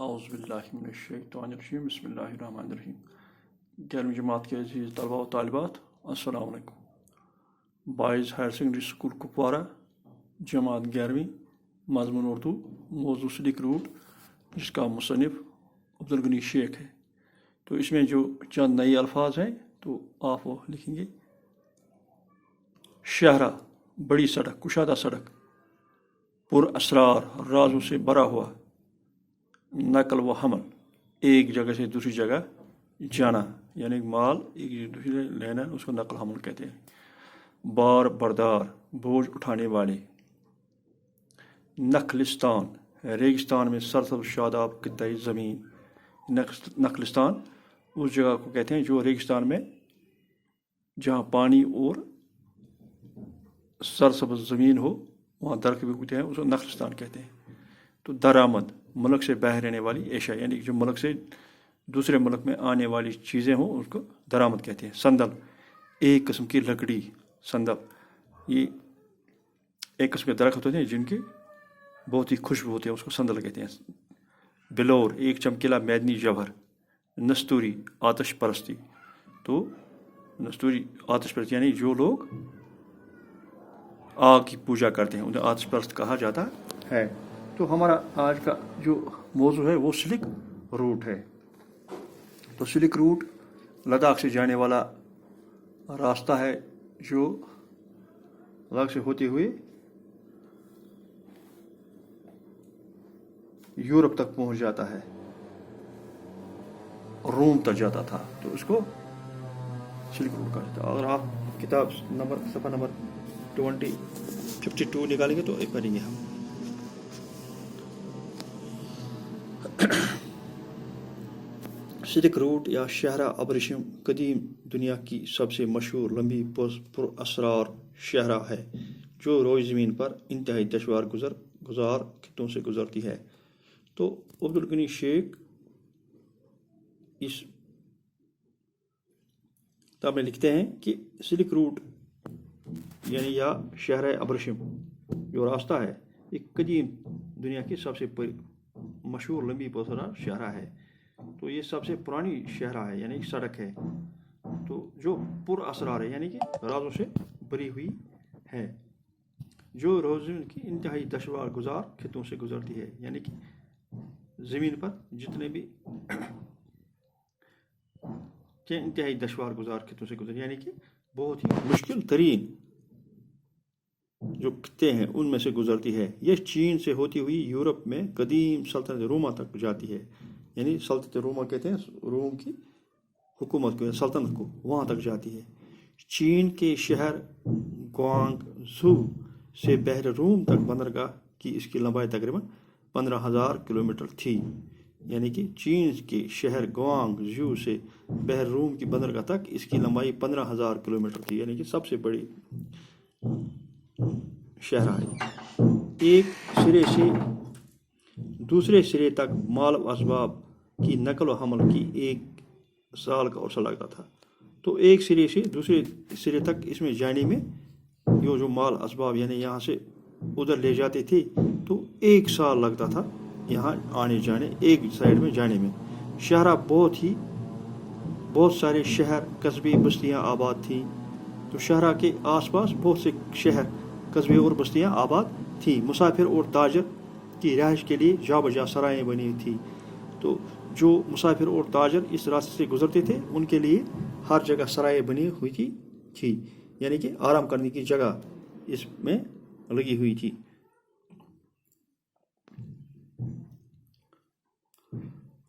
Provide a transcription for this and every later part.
اعوذ باللہ من الشیطان الرجیم بسم اللہ الرحمن الرحیم 11ویں جماعت کے عزیز طلباء و طالبات السلام علیکم. Boys higher secondary school Kupwara جماعت 11ویں مضمون اردو موضوع سلک روٹ جس کا مصنف عبدالغنی شیخ ہے. تو اس میں جو چند نئے الفاظ ہیں تو آپ وہ لکھیں گے. شاہراہ بڑی سڑک کشادہ سڑک. پر اسرار رازوں سے بھرا ہوا. نقل و حمل ایک جگہ سے دوسری جگہ جانا یعنی مال ایک دوسری لینا اس کو نقل حمل کہتے ہیں. بار بردار بوجھ اٹھانے والے. نخلستان ریگستان میں سرسبز شاداب خطۂ زمین. نخلستان اس جگہ کو کہتے ہیں جو ریگستان میں جہاں پانی اور سرسبز زمین ہو وہاں درخت بھی ہوتے ہیں اس کو نخلستان کہتے ہیں. تو درآمد ملک سے باہر رہنے والی اشیاء یعنی جو ملک سے دوسرے ملک میں آنے والی چیزیں ہوں اس کو درآمد کہتے ہیں. سندل ایک قسم کی لکڑی. سندل یہ ایک قسم کے درخت ہوتے ہیں جن کی بہت ہی خوشبو ہوتی ہے اس کو سندل کہتے ہیں. بلور ایک چمکیلا معدنی جوہر. نستوری آتش پرستی. تو نستوری آتش پرستی یعنی جو لوگ آگ کی پوجا کرتے ہیں انہیں آتش پرست کہا جاتا ہے. تو ہمارا آج کا جو موضوع ہے وہ سلک روٹ ہے. تو سلک روٹ لداخ سے جانے والا راستہ ہے جو لداخ سے ہوتے ہوئے یورپ تک پہنچ جاتا ہے. روم تک جاتا تھا تو اس کو سلک روٹ کہا جاتا ہے. اگر آپ کتاب صفحہ نمبر 52 نکالیں گے تو ایک پڑھیں گے ہم. سلک روٹ یا شاہراہ ابریشم قدیم دنیا کی سب سے مشہور لمبی پر اسرار شاہراہ ہے جو روئی زمین پر انتہائی دشوار گزار خطوں سے گزرتی ہے. تو عبدالغنی شیخ اس کتاب میں لکھتے ہیں کہ سلک روٹ یعنی یا شاہراہ ابریشم جو راستہ ہے ایک قدیم دنیا کی سب سے مشہور لمبی پراسرار شاہراہ ہے. تو یہ سب سے پرانی شاہراہ ہے یعنی ایک سڑک ہے تو جو پر اسرار ہے یعنی کہ رازوں سے بھری ہوئی ہے جو روزن کی انتہائی دشوار گزار خطوں سے گزرتی ہے یعنی کہ زمین پر جتنے بھی کہ انتہائی دشوار گزار خطوں سے گزرتی یعنی کہ بہت ہی مشکل ترین جو خطے ہیں ان میں سے گزرتی ہے. یہ چین سے ہوتی ہوئی یورپ میں قدیم سلطنت روما تک جاتی ہے یعنی سلطنت روما کہتے ہیں روم کی حکومت کو سلطنت کو وہاں تک جاتی ہے. چین کے شہر گوانگ زو سے بحر روم تک بندرگاہ کی اس کی لمبائی تقریباً 15,000 کلومیٹر تھی یعنی کہ چین کے شہر گوانگ زو سے بحر روم کی بندرگاہ تک اس کی لمبائی 15,000 کلومیٹر تھی یعنی کہ سب سے بڑی شاہراہ ہے. ایک سرے سے دوسرے سرے تک مال و اسباب کی نقل و حمل کی 1 سال کا عرصہ لگتا تھا. تو ایک سرے سے دوسرے سرے تک اس میں جانے میں یہ جو مال اسباب یعنی یہاں سے ادھر لے جاتے تھے تو 1 سال لگتا تھا یہاں آنے جانے ایک سائڈ میں جانے میں. شاہراہ بہت سارے شہر قصبے بستیاں آباد تھیں. تو شاہراہ کے آس پاس بہت سے شہر قصبے اور بستیاں آباد تھیں. مسافر اور تاجر کی رہائش کے لیے جا بجا سرائیں بنی تھی. تو جو مسافر اور تاجر اس راستے سے گزرتے تھے ان کے لیے ہر جگہ سرائیں بنی ہوئی تھی یعنی کہ آرام کرنے کی جگہ اس میں لگی ہوئی تھی.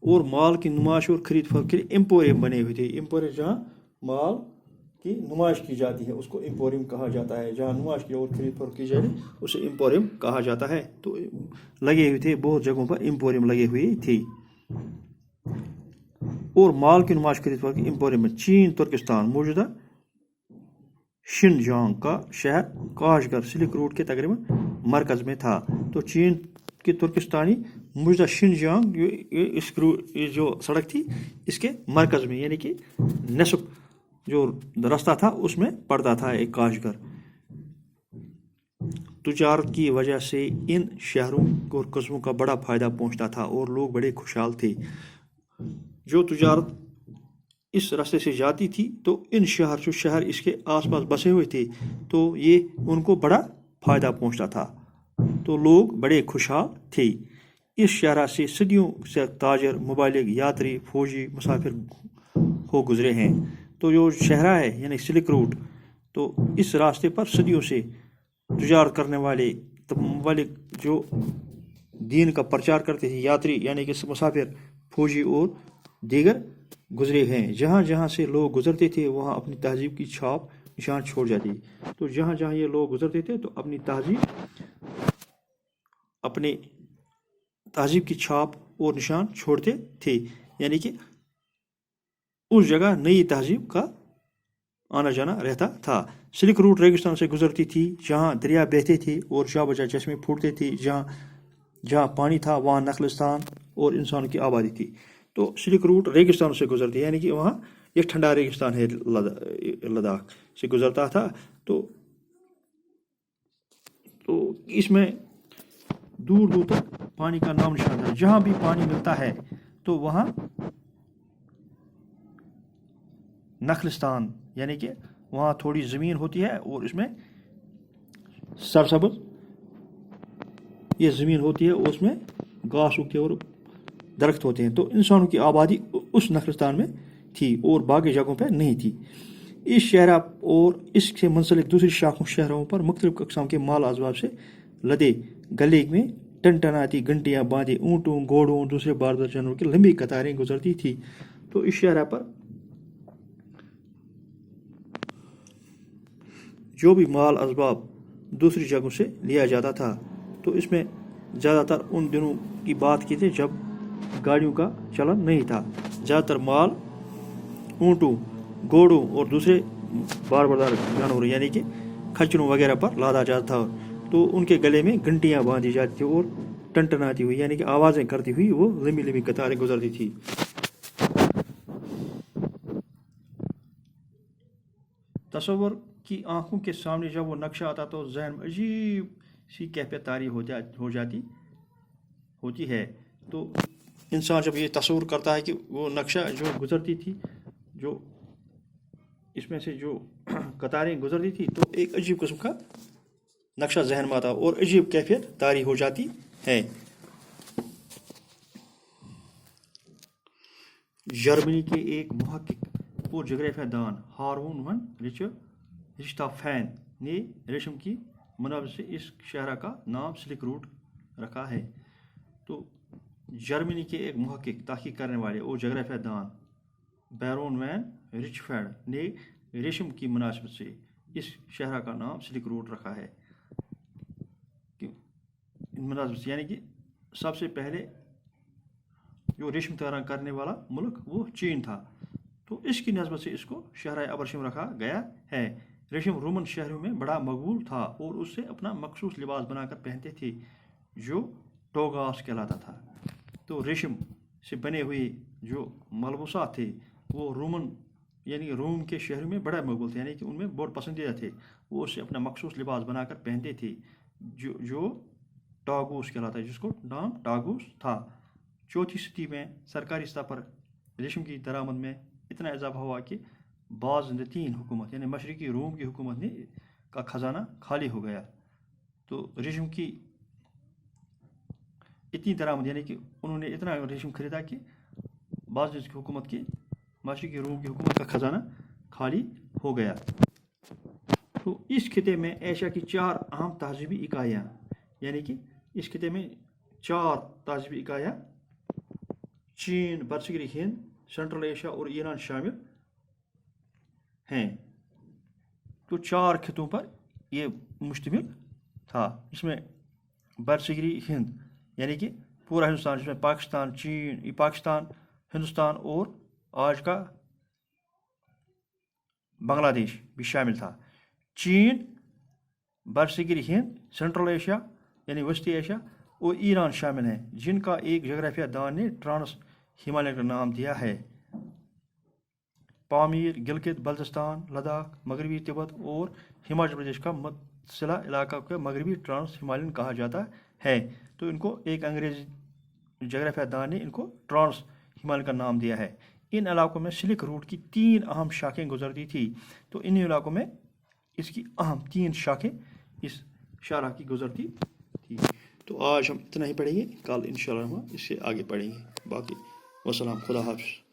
اور مال کی نمائش اور خرید فروخت کے لیے ایمپوریم بنے ہوئے تھے. ایمپوریم جہاں مال کی نمائش کی جاتی ہے اس کو ایمپوریم کہا جاتا ہے. جہاں نمائش کی اور خرید فروخت کی جائے اسے ایمپوریم کہا جاتا ہے. تو لگے ہوئے تھے بہت جگہوں پر ایمپوریم لگے ہوئے تھے. اور مال کی نمائش خرید فروخت کی ایمپوریم میں چین ترکستان موجودہ شنجانگ کا شہر کاشغر سلک روٹ کے تقریباً مرکز میں تھا. تو چین کے ترکستانی موجودہ شنجانگ یہ جو سڑک تھی اس کے مرکز میں یعنی کہ نصف جو راستہ تھا اس میں پڑتا تھا ایک کاشغر. تجارت کی وجہ سے ان شہروں اور قصبوں کا بڑا فائدہ پہنچتا تھا اور لوگ بڑے خوشحال تھے. جو تجارت اس راستے سے جاتی تھی تو ان جو شہر اس کے آس پاس بسے ہوئے تھے تو یہ ان کو بڑا فائدہ پہنچتا تھا تو لوگ بڑے خوشحال تھے. اس شاہراہ سے صدیوں سے تاجر، مبلغ، یاتری، فوجی، مسافر ہو گزرے ہیں. تو جو شاہراہ ہے یعنی سلک روٹ، تو اس راستے پر صدیوں سے تجارت کرنے والے مبلغ جو دین کا پرچار کرتے تھے، یاتری یعنی کہ مسافر، فوجی اور دیگر گزرے ہیں. جہاں جہاں سے لوگ گزرتے تھے وہاں اپنی تہذیب کی چھاپ نشان چھوڑ جاتی. تو جہاں جہاں یہ لوگ گزرتے تھے تو اپنی تہذیب کی چھاپ اور نشان چھوڑتے تھے، یعنی کہ اس جگہ نئی تہذیب کا آنا جانا رہتا تھا. سلک روٹ ریگستان سے گزرتی تھی جہاں دریا بہتے تھے اور جا بجا چشمے پھوٹتے تھے. جہاں پانی تھا وہاں نخلستان اور انسان کی آبادی تھی. تو سلک روٹ ریگستان سے گزرتی ہے، یعنی کہ وہاں یہ ٹھنڈا ریگستان ہے، لداخ سے گزرتا تھا. تو اس میں دور دور تک پانی کا نام نشان ہے. جہاں بھی پانی ملتا ہے تو وہاں نخلستان یعنی کہ وہاں تھوڑی زمین ہوتی ہے اور اس میں سرسبز یہ زمین ہوتی ہے اور اس میں گھاس اگتے اور درخت ہوتے ہیں. تو انسانوں کی آبادی اس نخلستان میں تھی اور باقی جگہوں پہ نہیں تھی. اس شاہراہ اور اس سے منسلک دوسری شہروں پر مختلف اقسام کے مال ازباب سے لدے گلے میں ٹنٹناتی گھنٹیاں باندھے اونٹوں، گھوڑوں اور دوسرے باردار جانوروں کی لمبی قطاریں گزرتی تھی. تو اس شاہراہ پر جو بھی مال ازباب دوسری جگہوں سے لیا جاتا تھا تو اس میں زیادہ تر ان دنوں کی بات کی تھی جب گاڑیوں کا چلن نہیں تھا. زیادہ تر مال اونٹوں، گھوڑوں اور دوسرے باربردار جانوروں یعنی کہ کھچروں وغیرہ پر لادا جاتا تھا. تو ان کے گلے میں گھنٹیاں باندھی جاتی تھیں اور ٹنٹناتی ہوئی یعنی کہ آوازیں کرتی ہوئی وہ لمبی لمبی قطاریں گزرتی تھی. تصور کی آنکھوں کے سامنے جب وہ نقشہ آتا تو ذہن میں عجیب سی کیفیت طاری ہو جاتی ہوتی ہے. تو انسان جب یہ تصور کرتا ہے کہ وہ نقشہ جو گزرتی تھی، جو اس میں سے جو قطاریں گزرتی تھی تو ایک عجیب قسم کا نقشہ ذہن میں آتا اور عجیب کیفیت طاری ہو جاتی ہے. جرمنی کے ایک محقق اور جغرافیہ دان ہارون ون رچٹافین نے ریشم کی منابع سے اس شاہراہ کا نام سلک روٹ رکھا ہے. تو جرمنی کے ایک محقق، تحقیق کرنے والے اور جغرافیہ دان بیرون وین رچفیلڈ نے ریشم کی مناسبت سے اس شاہراہ کا نام سلک روٹ رکھا ہے. مناسبت سے یعنی کہ سب سے پہلے جو ریشم تیار کرنے والا ملک وہ چین تھا، تو اس کی نسبت سے اس کو شاہراہ ابرشم رکھا گیا ہے. ریشم رومن شہروں میں بڑا مقبول تھا اور اس سے اپنا مخصوص لباس بنا کر پہنتے تھے جو ٹوگاس کہلاتا تھا. تو ریشم سے بنے ہوئے جو ملبوسات تھے وہ رومن یعنی روم کے شہروں میں بڑا مقبول تھے، یعنی کہ ان میں بہت پسندیدہ تھے. وہ اس سے اپنا مخصوص لباس بنا کر پہنتے تھے جو ٹاگوس کہلاتا ہے، جس کو نام ٹاگوس تھا. 4 صدی میں سرکاری سطح پر ریشم کی درآمد میں اتنا اضافہ ہوا کہ بازنطین حکومت یعنی مشرقی روم کی حکومت کا خزانہ خالی ہو گیا. تو ریشم کی اتنی درآمد یعنی کہ انہوں نے اتنا ریشم خریدا کہ بازنطین کی حکومت کی مشرقی روم کی حکومت کا خزانہ خالی ہو گیا. تو اس خطے میں ایشیا کی 4 اہم تہذیبی اکائیاں یعنی کہ اس خطے میں 4 تہذیبی اکائیاں چین، برصغیر ہند، سینٹرل ایشیا اور ایران شامل ہیں. تو 4 خطوں پر یہ مشتمل تھا، اس میں برصغیر ہند یعنی کہ پورا ہندوستان، جس میں پاکستان، چین، پاکستان، ہندوستان اور آج کا بنگلہ دیش بھی شامل تھا. چین، برصغیر ہند، سینٹرل ایشیا یعنی وسطی ایشیا اور ایران شامل ہیں، جن کا ایک جغرافیہ دان نے ٹرانس ہمالیہ کا نام دیا ہے. پامیر، گلگت بلتستان، لداخ، مغربی تبت اور ہماچل پردیش کا سلسلہ علاقہ کو مغربی ٹرانس ہمالین کہا جاتا ہے. تو ان کو ایک انگریزی جغرافیہ دان نے ان کو ٹرانس ہمالین کا نام دیا ہے. ان علاقوں میں سلک روٹ کی 3 اہم شاخیں گزرتی تھی. تو ان علاقوں میں اس کی اہم 3 شاخیں اس شاہراہ کی گزرتی تھی. تو آج ہم اتنا ہی پڑھیں گے. کل انشاءاللہ ہم اس سے آگے پڑھیں گے. باقی وسلام. خدا حافظ.